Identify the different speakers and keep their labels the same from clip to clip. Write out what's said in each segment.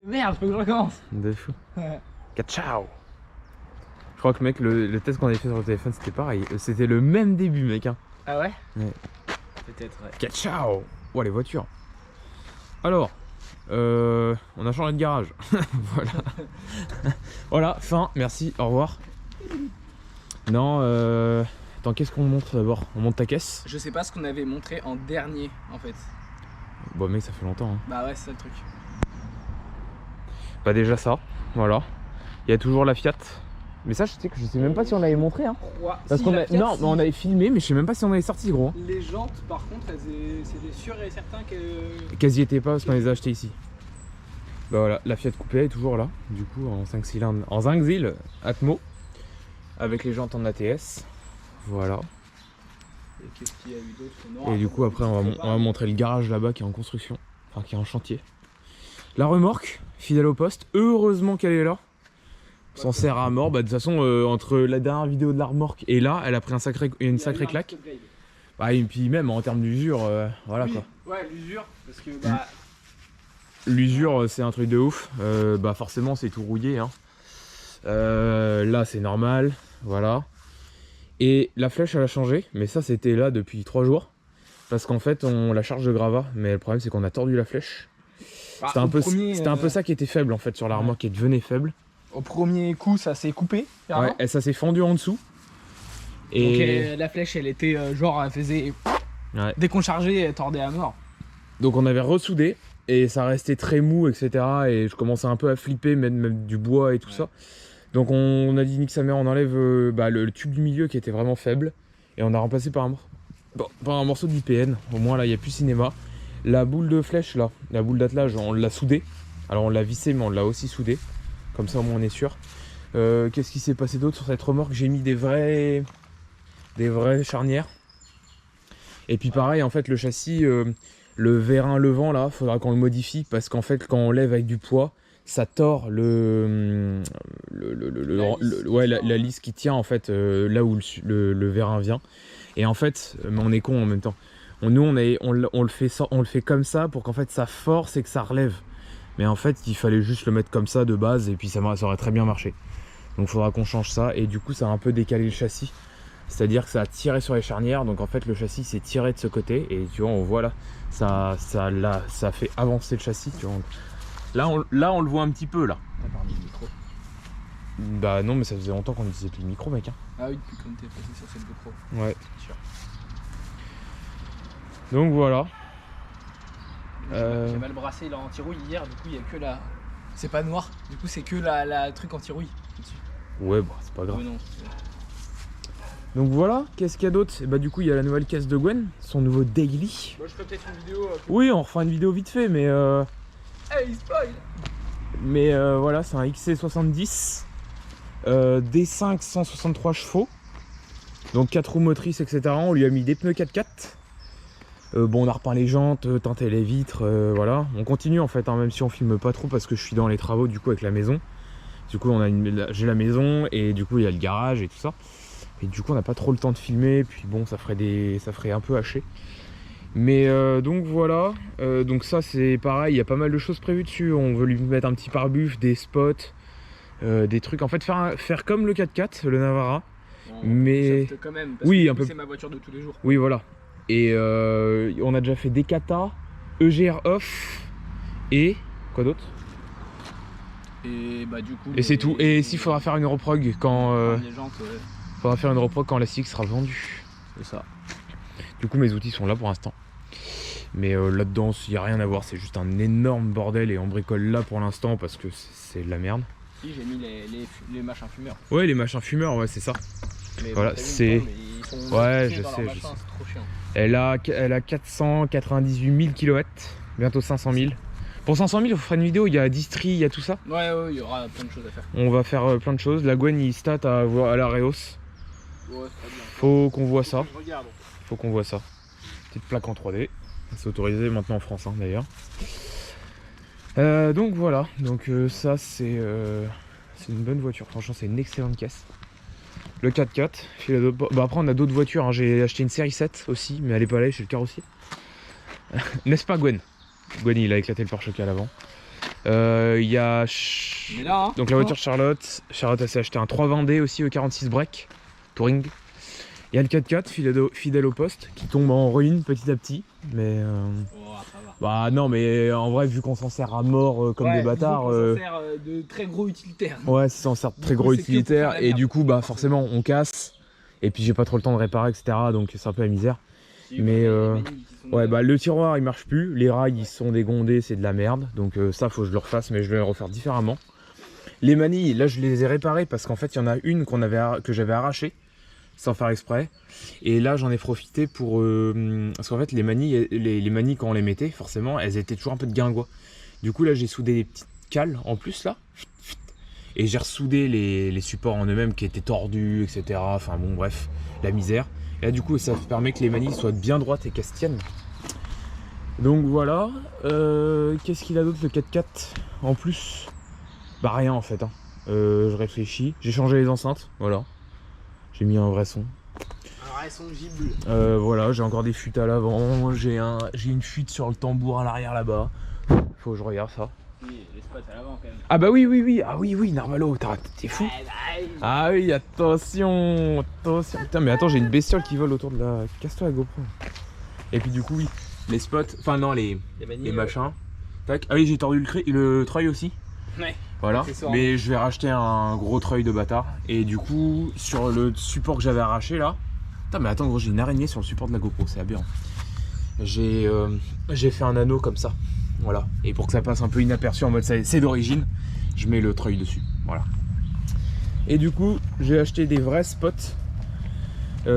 Speaker 1: Merde, faut que je recommence.
Speaker 2: De fou.
Speaker 1: Ouais.
Speaker 2: Ciao. Je crois que mec, le test qu'on avait fait sur le téléphone, c'était pareil. C'était le même début, mec. Hein.
Speaker 1: Ah ouais?
Speaker 2: Ouais.
Speaker 1: Peut-être, ouais.
Speaker 2: Ciao. Oh, les voitures. Alors, on a changé de garage. Voilà. Voilà, fin. Merci, au revoir. Non, attends, qu'est-ce qu'on montre d'abord? On monte ta caisse?
Speaker 1: Je sais pas ce qu'on avait montré en dernier en fait.
Speaker 2: Bon, mec, ça fait longtemps. Hein.
Speaker 1: Bah ouais, c'est ça le truc.
Speaker 2: Bah, déjà ça, voilà. Il y a toujours la Fiat. Mais ça, je sais même pas si on l'avait montré. Hein. Parce qu'on non, mais on avait filmé, mais je sais même pas si on avait sorti, gros.
Speaker 1: Les jantes, par contre, c'était sûr et certain que.
Speaker 2: Quasi était pas parce qu'on les a achetés ici. Bah voilà, la Fiat coupée est toujours là, du coup en 5 cylindres, en zinc zil Atmo, avec les jantes en ATS. Voilà.
Speaker 1: Et qu'est-ce qu'il y a eu d'autre?
Speaker 2: Et du coup après on va montrer le garage là-bas qui est en construction, enfin qui est en chantier. La remorque, fidèle au poste, heureusement qu'elle est là. On s'en sert à mort, bah de toute façon entre la dernière vidéo de la remorque et là, elle a pris une sacrée claque. Bah et puis même en termes d'usure, voilà
Speaker 1: oui,
Speaker 2: quoi.
Speaker 1: Ouais, l'usure, parce que bah...
Speaker 2: L'usure c'est un truc de ouf, bah forcément c'est tout rouillé hein. Là c'est normal, voilà. Et la flèche elle a changé, mais ça c'était là depuis 3 jours. Parce qu'en fait on la charge de gravat, mais le problème c'est qu'on a tordu la flèche.
Speaker 1: Bah,
Speaker 2: c'était un peu ça qui était faible en fait sur la remorque, qui devenait faible.
Speaker 1: Au premier coup ça s'est coupé,
Speaker 2: ouais, et ça s'est fendu en dessous.
Speaker 1: Et donc la flèche elle était genre elle faisait...
Speaker 2: Ouais.
Speaker 1: Dès qu'on chargeait elle tordait à mort.
Speaker 2: Donc on avait ressoudé et ça restait très mou etc. Et je commençais un peu à flipper, même du bois et tout ça. Donc on a dit nique sa mère, on enlève le tube du milieu qui était vraiment faible. Et on a remplacé par un morceau d'IPN. Au moins là il n'y a plus cinéma. La boule de flèche là, la boule d'attelage, on l'a soudée. Alors on l'a vissée mais on l'a aussi soudée. Comme ça au moins on est sûr. Qu'est-ce qui s'est passé d'autre sur cette remorque? J'ai mis des vraies charnières. Et puis pareil en fait le châssis, le vérin levant là, faudra qu'on le modifie parce qu'en fait quand on lève avec du poids, ça tord la lisse qui tient en fait là où le vérin vient. Et en fait, on est con en même temps. Nous on le fait comme ça pour qu'en fait ça force et que ça relève. Mais en fait il fallait juste le mettre comme ça de base et puis ça aurait très bien marché. Donc il faudra qu'on change ça et du coup ça a un peu décalé le châssis. C'est-à-dire que ça a tiré sur les charnières, donc en fait le châssis s'est tiré de ce côté et tu vois on voit là, ça fait avancer le châssis, tu vois. Là on le voit un petit peu là.
Speaker 1: T'as pas remis le micro?
Speaker 2: Bah non mais ça faisait longtemps qu'on utilisait plus le micro mec hein.
Speaker 1: Ah oui, depuis quand t'es passé sur cette GoPro.
Speaker 2: Ouais.
Speaker 1: C'est sûr.
Speaker 2: Donc voilà.
Speaker 1: J'ai mal brassé la anti-rouille hier, du coup il y a que la... C'est pas noir, du coup c'est que la truc anti-rouille dessus.
Speaker 2: Ouais bah c'est pas grave.
Speaker 1: Non.
Speaker 2: Donc voilà, qu'est-ce qu'il y a d'autre? Et bah du coup il y a la nouvelle caisse de Gwen, son nouveau daily.
Speaker 1: Moi je ferai peut-être une vidéo...
Speaker 2: Oui on refera une vidéo vite fait mais
Speaker 1: Hey, spoil!
Speaker 2: Mais voilà c'est un XC70 D5 163 chevaux. Donc 4 roues motrices etc. On lui a mis des pneus 4x4. Bon on a repeint les jantes, teinté les vitres, voilà. On continue en fait hein, même si on filme pas trop parce que je suis dans les travaux du coup avec la maison. Du coup j'ai la maison et du coup il y a le garage et tout ça. Et du coup on n'a pas trop le temps de filmer, puis bon ça ferait un peu haché. Mais donc voilà, donc ça c'est pareil, il y a pas mal de choses prévues dessus. On veut lui mettre un petit pare-buff, des spots, des trucs. En fait faire comme le 4x4, le Navara.
Speaker 1: Bon,
Speaker 2: mais
Speaker 1: quand même, parce
Speaker 2: oui
Speaker 1: que
Speaker 2: un peu.
Speaker 1: C'est ma voiture de tous les jours.
Speaker 2: Oui voilà. Et on a déjà fait des kata, EGR off et quoi d'autre?
Speaker 1: Et bah du coup...
Speaker 2: Et c'est tout. Et s'il faudra faire une reprog quand...
Speaker 1: les jantes,
Speaker 2: faudra faire une reprog quand la SIG sera vendue.
Speaker 1: c'est ça.
Speaker 2: Du coup mes outils sont là pour l'instant. Mais là-dedans il n'y a rien à voir, c'est juste un énorme bordel et on bricole là pour l'instant parce que c'est de la merde.
Speaker 1: Si j'ai mis les machins fumeurs.
Speaker 2: Ouais les machins fumeurs, ouais c'est ça.
Speaker 1: Mais
Speaker 2: voilà c'est... Ouais je sais.
Speaker 1: C'est trop chiant.
Speaker 2: Elle a 498 000 kW, bientôt 500 000. Pour 500 000 on fera une vidéo, il y a distri, il y a tout ça.
Speaker 1: Ouais il y aura plein de choses à faire.
Speaker 2: On va faire plein de choses. La Gwen il stat à la Reos.
Speaker 1: Ouais, c'est bien.
Speaker 2: Faut qu'on voit ça.
Speaker 1: Regarde.
Speaker 2: Faut qu'on voit ça. Petite plaque en 3D. C'est autorisé maintenant en France hein, d'ailleurs. Donc voilà. Donc ça c'est une bonne voiture. Franchement c'est une excellente caisse. Le 4x4. Bah, après on a d'autres voitures. Hein. J'ai acheté une série 7 aussi, mais elle est pas là chez le carrossier. N'est-ce pas Gwen? Gwen il a éclaté le pare-choc à l'avant. Il y a
Speaker 1: Mais là, hein,
Speaker 2: donc la voiture Charlotte. Charlotte elle s'est acheté un 320D aussi E46 break Touring. Il y a le 4x4 fidèle au poste qui tombe en ruine petit à petit. Mais
Speaker 1: oh, ça va.
Speaker 2: bah non mais en vrai vu qu'on s'en sert à mort comme des bâtards.
Speaker 1: On s'en sert de très gros utilitaires.
Speaker 2: Ouais c'est ça, on sert de très
Speaker 1: Du coup,
Speaker 2: gros
Speaker 1: c'est que pour faire
Speaker 2: utilitaires
Speaker 1: la
Speaker 2: et
Speaker 1: merde.
Speaker 2: du coup bah forcément on casse. Et puis j'ai pas trop le temps de réparer etc. Donc c'est un peu la misère. Mais ouais bah le tiroir il marche plus, les rails ils sont dégondés, c'est de la merde. Donc ça faut que je le refasse mais je vais le refaire différemment. Les manilles là je les ai réparées parce qu'en fait il y en a une que j'avais arrachée sans faire exprès. Et là j'en ai profité pour parce qu'en fait les manilles quand on les mettait forcément elles étaient toujours un peu de guingois. Du coup là j'ai soudé des petites cales en plus là. Et j'ai ressoudé les supports en eux-mêmes qui étaient tordus etc. Enfin bon bref la misère. Et là du coup ça permet que les manilles soient bien droites et qu'elles se tiennent. Donc voilà. Qu'est-ce qu'il a d'autre le 4x4 en plus? Bah rien en fait hein. Je réfléchis. J'ai changé les enceintes, voilà. J'ai mis un vrai son.
Speaker 1: Alors elles sont gibles.
Speaker 2: Voilà, j'ai encore des fuites à l'avant. J'ai une fuite sur le tambour à l'arrière là-bas. Faut que je regarde ça.
Speaker 1: Oui, les spots à l'avant quand même.
Speaker 2: Ah bah oui. Ah oui, Narvalo, t'es fou. Ah oui, attention. Putain, mais attends, j'ai une bestiole qui vole autour de la... Casse-toi la GoPro. Et puis du coup, oui, les spots, enfin non, les machins. Tac. Ah oui, j'ai tordu le treuil aussi.
Speaker 1: Ouais.
Speaker 2: Voilà, mais je vais racheter un gros treuil de bâtard. Et du coup, sur le support que j'avais arraché là... Putain, mais attends, gros, j'ai une araignée sur le support de la GoPro, c'est aberrant. J'ai fait un anneau comme ça. Voilà, et pour que ça passe un peu inaperçu en mode c'est d'origine, je mets le treuil dessus, voilà. Et du coup, j'ai acheté des vrais spots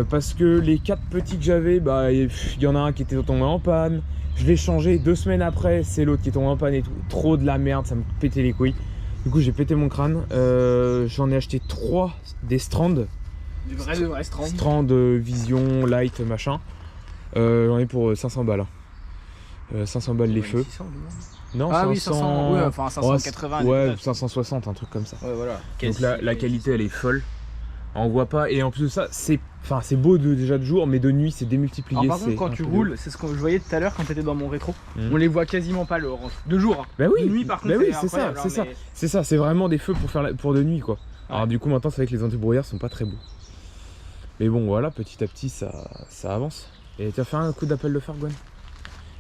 Speaker 2: parce que les 4 petits que j'avais, bah il y en a un qui était tombé en panne. Je l'ai changé 2 semaines après, c'est l'autre qui est tombé en panne et tout. Trop de la merde, ça me pétait les couilles. Du coup, j'ai pété mon crâne. J'en ai acheté 3 des Strands.
Speaker 1: Du vrai Strand.
Speaker 2: Strand Vision, Light, machin. J'en ai pour 500 balles. 500 balles les feux.
Speaker 1: 600,
Speaker 2: Non,
Speaker 1: ah
Speaker 2: 500...
Speaker 1: oui, 500, ouais, enfin 580.
Speaker 2: Ouais, 560, un truc comme ça.
Speaker 1: Ouais, voilà.
Speaker 2: Donc la qualité elle est folle. On voit pas, et en plus de ça, c'est beau déjà de jour, mais de nuit c'est démultiplié.
Speaker 1: Alors, par contre, quand tu roules, c'est ce que je voyais tout à l'heure quand t'étais dans mon rétro. On les voit quasiment pas le orange. De jour. Hein.
Speaker 2: Bah oui,
Speaker 1: de nuit par contre.
Speaker 2: Bah oui, c'est ça, c'est vraiment des feux pour de nuit quoi. Ouais. Alors du coup maintenant c'est vrai que les anti-brouillards sont pas très beaux. Mais bon voilà, petit à petit ça avance. Et tu as fait un coup d'appel de phare, Gwen?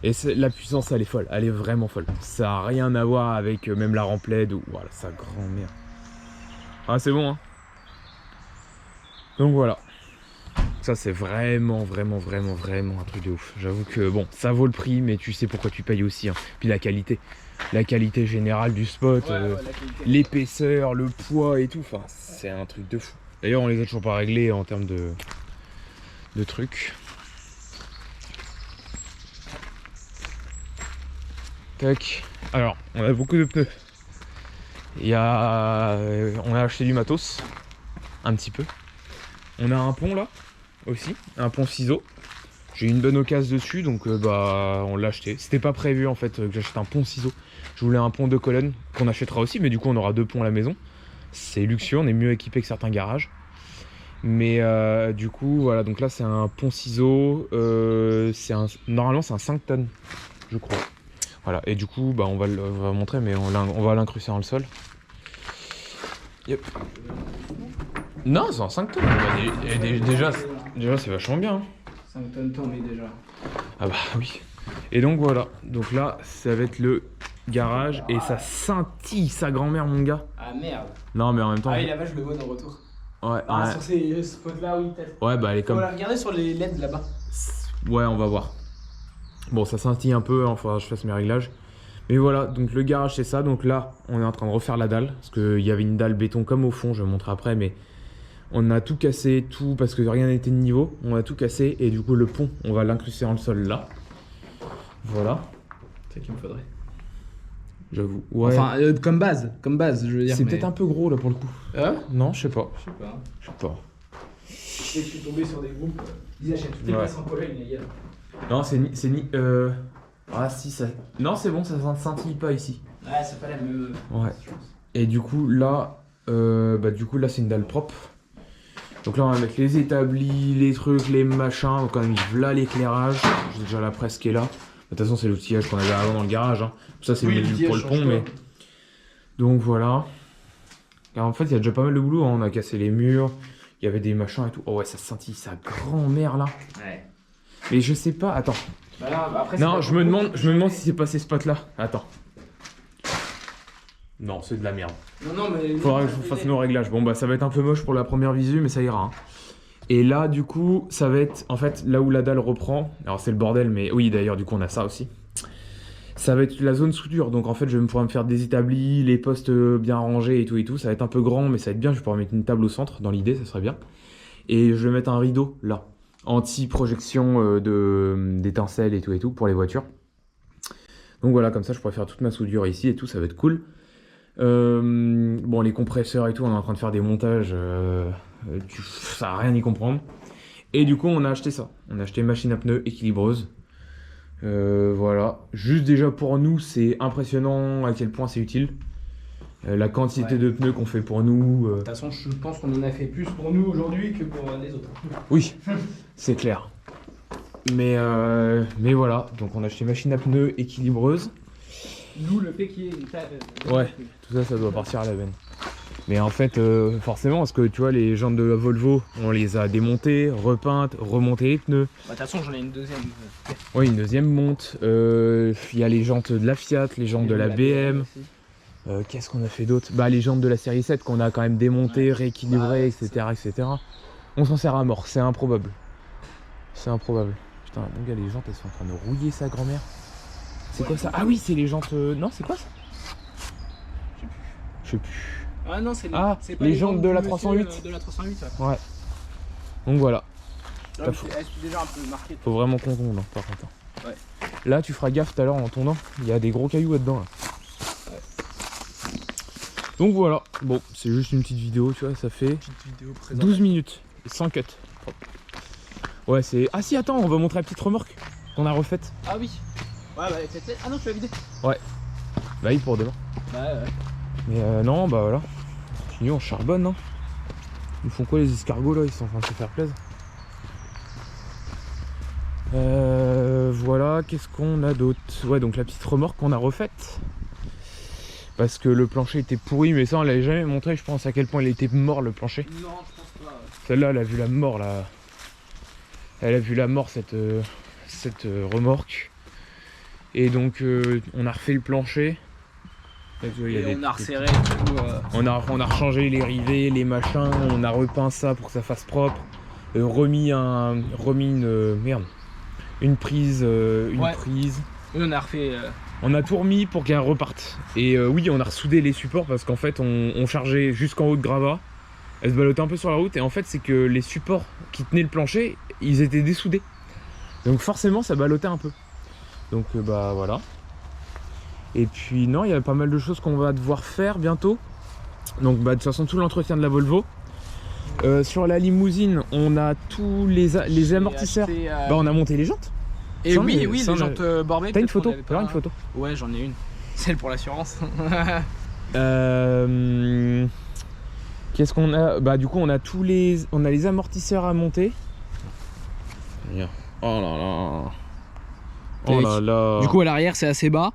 Speaker 2: Et la puissance elle est folle, elle est vraiment folle. Ça a rien à voir avec même la Rampled ou voilà, sa grand-mère. Ah c'est bon hein. Donc voilà. Ça c'est vraiment un truc de ouf. J'avoue que bon, ça vaut le prix, mais tu sais pourquoi tu payes aussi. Hein. Puis la qualité générale du spot, l'épaisseur, le poids et tout. Enfin, c'est un truc de fou. D'ailleurs, on les a toujours pas réglés en termes de trucs. Tac. Alors, on a beaucoup de pneus. On a acheté du matos, un petit peu. On a un pont là aussi, un pont ciseau. J'ai une bonne occasion dessus, donc on l'a acheté. C'était pas prévu en fait que j'achète un pont ciseau. Je voulais un pont de colonne qu'on achètera aussi, mais du coup on aura 2 ponts à la maison. C'est luxueux, on est mieux équipé que certains garages. Mais du coup voilà, donc là c'est un pont ciseau. Normalement c'est un 5 tonnes, je crois. Voilà, et du coup on va montrer, mais on va l'incruster dans le sol. Yep. Non, c'est en 5 tonnes. Déjà c'est vachement bien. Hein.
Speaker 1: 5 tonnes tombées déjà.
Speaker 2: Ah bah oui. Et donc voilà. Donc là, ça va être le garage. Et ça scintille sa grand-mère, mon gars.
Speaker 1: Ah merde.
Speaker 2: Non, mais en même temps.
Speaker 1: Ah oui, là-bas, je le vois dans le retour.
Speaker 2: Ouais.
Speaker 1: Ah, sur ces spots-là, oui, peut-être.
Speaker 2: Ouais, bah elle est comme.
Speaker 1: On va regarder sur les LED là-bas.
Speaker 2: Ouais, on va voir. Bon, ça scintille un peu. Il faudra que je fasse mes réglages. Mais voilà, donc le garage, c'est ça. Donc là, on est en train de refaire la dalle. Parce qu'il y avait une dalle béton comme au fond. Je vais vous montrer après. Mais. On a tout cassé, tout, parce que rien n'était de niveau. On a tout cassé et du coup le pont, on va l'incruster dans le sol là. Voilà.
Speaker 1: C'est ce qu'il me faudrait.
Speaker 2: J'avoue. Ouais.
Speaker 1: Enfin, comme base, je veux dire.
Speaker 2: C'est peut-être un peu gros là pour le coup. Non, je sais pas.
Speaker 1: Je sais pas.
Speaker 2: Je sais pas.
Speaker 1: Je suis tombé sur des groupes. Ils achètent toutes les places en Pologne, les gars.
Speaker 2: Non, c'est ni. Ah si, ça. Non, c'est bon, ça ne scintille pas ici.
Speaker 1: Ouais, c'est pas la même.
Speaker 2: Ouais. Et du coup là, c'est une dalle propre. Donc là on va mettre les établis, les trucs, les machins, donc on a mis là l'éclairage, j'ai déjà la presse qui est là. De toute façon c'est l'outillage qu'on avait avant dans le garage, hein. Ça c'est pour le pont, mais Donc voilà. Alors, en fait, il y a déjà pas mal de boulot, hein. On a cassé les murs, il y avait des machins et tout. Oh ouais, ça scintille, sa grand-mère là.
Speaker 1: Ouais.
Speaker 2: Mais je sais pas, attends.
Speaker 1: Bah là, après,
Speaker 2: Non, je me demande si c'est pas ces spots là. Attends. Non, c'est de la merde.
Speaker 1: Non, mais.
Speaker 2: Faudra que je vous fasse nos réglages. Bon, bah ça va être un peu moche pour la première visu, mais ça ira. Hein. Et là, du coup, ça va être, en fait, là où la dalle reprend. Alors c'est le bordel, mais oui, d'ailleurs, du coup, on a ça aussi. Ça va être la zone soudure. Donc en fait, je vais pouvoir me faire des établis, les postes bien rangés et tout. Ça va être un peu grand, mais ça va être bien. Je vais pouvoir mettre une table au centre, dans l'idée, ça serait bien. Et je vais mettre un rideau là, anti-projection d'étincelles et tout pour les voitures. Donc voilà, comme ça, je pourrais faire toute ma soudure ici et tout. Ça va être cool. Bon, les compresseurs et tout, on est en train de faire des montages, ça n'a rien y comprendre. Et du coup, on a acheté ça. On a acheté une machine à pneus équilibreuse. Voilà. Juste déjà pour nous, c'est impressionnant à quel point c'est utile. La quantité de pneus qu'on fait pour nous.
Speaker 1: De toute façon, je pense qu'on en a fait plus pour nous aujourd'hui que pour les autres.
Speaker 2: Oui, c'est clair. Mais voilà. Donc, on a acheté une machine à pneus équilibreuse.
Speaker 1: Nous, le fait qu'il y ait.
Speaker 2: Ouais, tout ça, ça doit partir à la benne. Mais en fait, forcément, parce que tu vois, les jantes de la Volvo, on les a démontées, repeintes, remontées les pneus.
Speaker 1: Bah, de toute façon, j'en ai une deuxième.
Speaker 2: Ouais, une deuxième monte. Il y a les jantes de la Fiat, les jantes de la BM. Qu'est-ce qu'on a fait d'autre? Bah, les jantes de la série 7 qu'on a quand même démontées, rééquilibrées, etc., etc. On s'en sert à mort, c'est improbable. C'est improbable. Putain, mon gars, les jantes, elles sont en train de rouiller sa grand-mère. C'est quoi ça? Ah oui, c'est les jantes. Non, c'est quoi ça? Je sais plus.
Speaker 1: Ah non, c'est
Speaker 2: les jantes de la 308.
Speaker 1: De la 308,
Speaker 2: ouais. Donc voilà.
Speaker 1: Là, elles sont déjà un peu marquées.
Speaker 2: Faut vraiment qu'on tourne, hein, par contre.
Speaker 1: Ouais.
Speaker 2: Là, tu feras gaffe tout à l'heure en tournant. Il y a des gros cailloux là-dedans. Là.
Speaker 1: Ouais.
Speaker 2: Donc voilà. Bon, c'est juste une petite vidéo, tu vois. Ça fait
Speaker 1: Petite vidéo
Speaker 2: 12 minutes. Sans cut. Ouais, c'est. Ah si, attends, on va montrer la petite remorque qu'on a refaite.
Speaker 1: Ah oui. Ouais, bah, peut-être. Ah non, tu l'as vidé.
Speaker 2: Ouais. Bah oui, pour demain.
Speaker 1: Ouais, ouais.
Speaker 2: Mais non, bah voilà. Continue, on charbonne, hein. Ils font quoi les escargots là? Ils sont en train de se faire plaisir. Voilà, qu'est-ce qu'on a d'autre? Ouais, donc la petite remorque qu'on a refaite. Parce que le plancher était pourri, mais ça on l'avait jamais montré, je pense à quel point il était mort le plancher.
Speaker 1: Non, je pense pas.
Speaker 2: Celle-là, elle a vu la mort là. Elle a vu la mort cette remorque. Et donc on a refait le plancher.
Speaker 1: Et on a resserré tout.
Speaker 2: On a rechangé les rivets, les machins, on a repeint ça pour que ça fasse propre. Remis une prise.
Speaker 1: Oui, on a refait.
Speaker 2: On a tout remis pour qu'elle reparte. Et oui, on a ressoudé les supports parce qu'en fait on chargeait jusqu'en haut de gravat. Elle se ballottait un peu sur la route et en fait c'est que les supports qui tenaient le plancher, ils étaient dessoudés. Donc forcément ça ballottait un peu. Donc bah voilà. Et puis non, il y a pas mal de choses qu'on va devoir faire bientôt. Donc bah de toute façon tout l'entretien de la Volvo. Sur la limousine, on a tous les amortisseurs.
Speaker 1: Acheté,
Speaker 2: bah on a monté les jantes.
Speaker 1: Et
Speaker 2: ça,
Speaker 1: oui,
Speaker 2: mais,
Speaker 1: oui,
Speaker 2: ça,
Speaker 1: les jantes Borbet.
Speaker 2: T'as une photo? T'as une photo?
Speaker 1: Ouais, j'en ai une. Celle pour l'assurance.
Speaker 2: Qu'est-ce qu'on a? Bah du coup on a on a les amortisseurs à monter. Oh là là. Oh là là.
Speaker 1: Du coup à l'arrière c'est assez bas.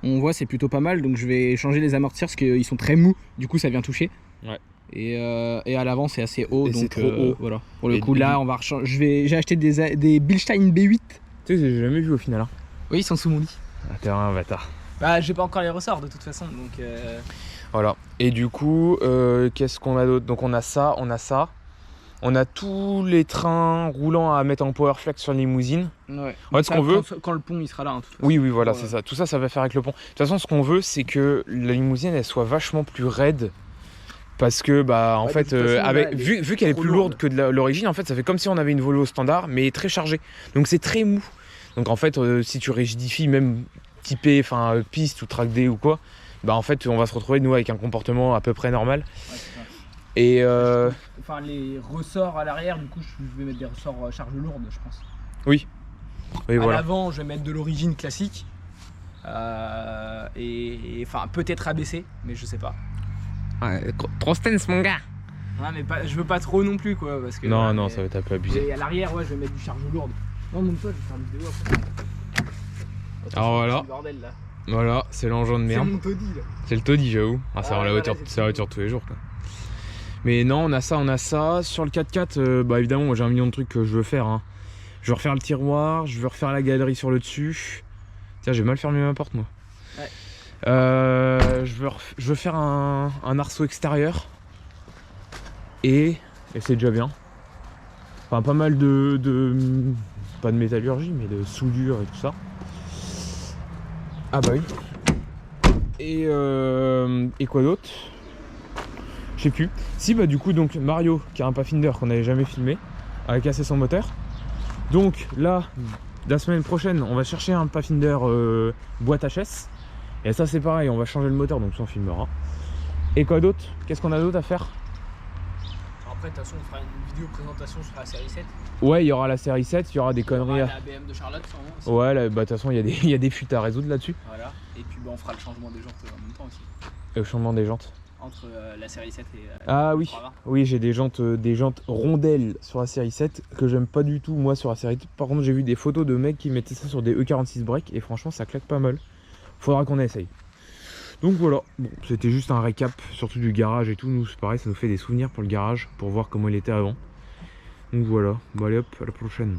Speaker 1: On voit c'est plutôt pas mal, donc je vais changer les amortisseurs parce qu'ils sont très mous. Du coup ça vient toucher.
Speaker 2: Ouais.
Speaker 1: Et à l'avant c'est assez haut,
Speaker 2: et
Speaker 1: donc
Speaker 2: c'est trop haut.
Speaker 1: voilà. Pour le coup là on va j'ai acheté des Bilstein B8.
Speaker 2: Tu sais, j'ai jamais vu au final. Hein.
Speaker 1: Oui, ils sont sous mon lit.
Speaker 2: Ah, t'es un bâtard.
Speaker 1: Bah j'ai pas encore les ressorts de toute façon, donc.
Speaker 2: Voilà. Et du coup, qu'est-ce qu'on a d'autre? Donc on a ça, on a ça. On a tous les trains roulants à mettre en power flex sur la limousine.
Speaker 1: Ouais.
Speaker 2: En fait, ce qu'on veut.
Speaker 1: Quand le pont il sera là. Hein,
Speaker 2: oui, voilà, c'est ça. Tout ça, ça va faire avec le pont. De toute façon, ce qu'on veut, c'est que la limousine, elle soit vachement plus raide. Parce que, bah, en fait, vu qu'elle est plus lourde que de l'origine, en fait, ça fait comme si on avait une Volvo standard, mais très chargée. Donc, c'est très mou. Donc, en fait, si tu rigidifies, même typé, enfin, piste ou track D ou quoi, bah, en fait, on va se retrouver, nous, avec un comportement à peu près normal.
Speaker 1: Ouais,
Speaker 2: et
Speaker 1: enfin, les ressorts à l'arrière, du coup, je vais mettre des ressorts charge lourde, je pense.
Speaker 2: Oui. Oui,
Speaker 1: à
Speaker 2: voilà.
Speaker 1: l'avant, je vais mettre de l'origine classique. Et enfin, peut-être abaissé, mais je sais pas.
Speaker 2: Ouais, trop stance, mon gars.
Speaker 1: Ouais, mais je veux pas trop non plus, quoi. Parce que,
Speaker 2: non,
Speaker 1: ouais,
Speaker 2: non, ça va être un peu abusé.
Speaker 1: Et à l'arrière, ouais, je vais mettre du charge lourde. Non, mon pote, je vais faire une vidéo après.
Speaker 2: Alors voilà.
Speaker 1: Le bordel là.
Speaker 2: Voilà, c'est l'engin de
Speaker 1: C'est
Speaker 2: merde.
Speaker 1: mon taudis là.
Speaker 2: C'est le taudis, j'avoue. Ah, c'est
Speaker 1: Ah,
Speaker 2: la
Speaker 1: voilà,
Speaker 2: voiture,
Speaker 1: c'est
Speaker 2: c'est la
Speaker 1: tout.
Speaker 2: voiture de tous les jours, quoi. Mais non, on a ça. Sur le 4x4, bah évidemment, moi j'ai un million de trucs que je veux faire. Hein. Je veux refaire le tiroir, je veux refaire la galerie sur le dessus. Tiens, j'ai mal fermé ma porte, moi.
Speaker 1: Ouais.
Speaker 2: Je veux faire un arceau extérieur. Et c'est déjà bien. Enfin, pas mal pas de métallurgie, mais de soudure et tout ça. Ah bah oui. Et quoi d'autre? Je sais plus. Si, bah du coup, donc Mario, qui a un Pathfinder qu'on n'avait jamais filmé, a cassé son moteur. Donc là, la semaine prochaine, on va chercher un Pathfinder boîte HS. Et ça, c'est pareil, on va changer le moteur, donc ça, on filmera. Et quoi d'autre? Qu'est-ce qu'on a d'autre à faire?
Speaker 1: Après, de toute façon, on fera une vidéo présentation sur la série 7.
Speaker 2: Ouais, il y aura la série 7, il y aura des
Speaker 1: Il y aura
Speaker 2: conneries.
Speaker 1: la BM de Charlotte, sûrement aussi.
Speaker 2: Ouais, là, bah de toute façon, il y a des fuites à résoudre là-dessus.
Speaker 1: Voilà. Et puis, bah, on fera le changement des jantes en même temps aussi.
Speaker 2: Et le changement des jantes.
Speaker 1: Entre la série 7 et
Speaker 2: Ah oui,
Speaker 1: 320.
Speaker 2: oui, j'ai des jantes rondelles sur la série 7 que j'aime pas du tout moi sur la série 7. Par contre, j'ai vu des photos de mecs qui mettaient ça sur des E46 break et franchement, ça claque pas mal. Faudra qu'on essaye. Donc voilà, bon, c'était juste un récap, surtout du garage et tout. Nous, c'est pareil, ça nous fait des souvenirs pour le garage, pour voir comment il était avant. Donc voilà, bon allez hop, à la prochaine.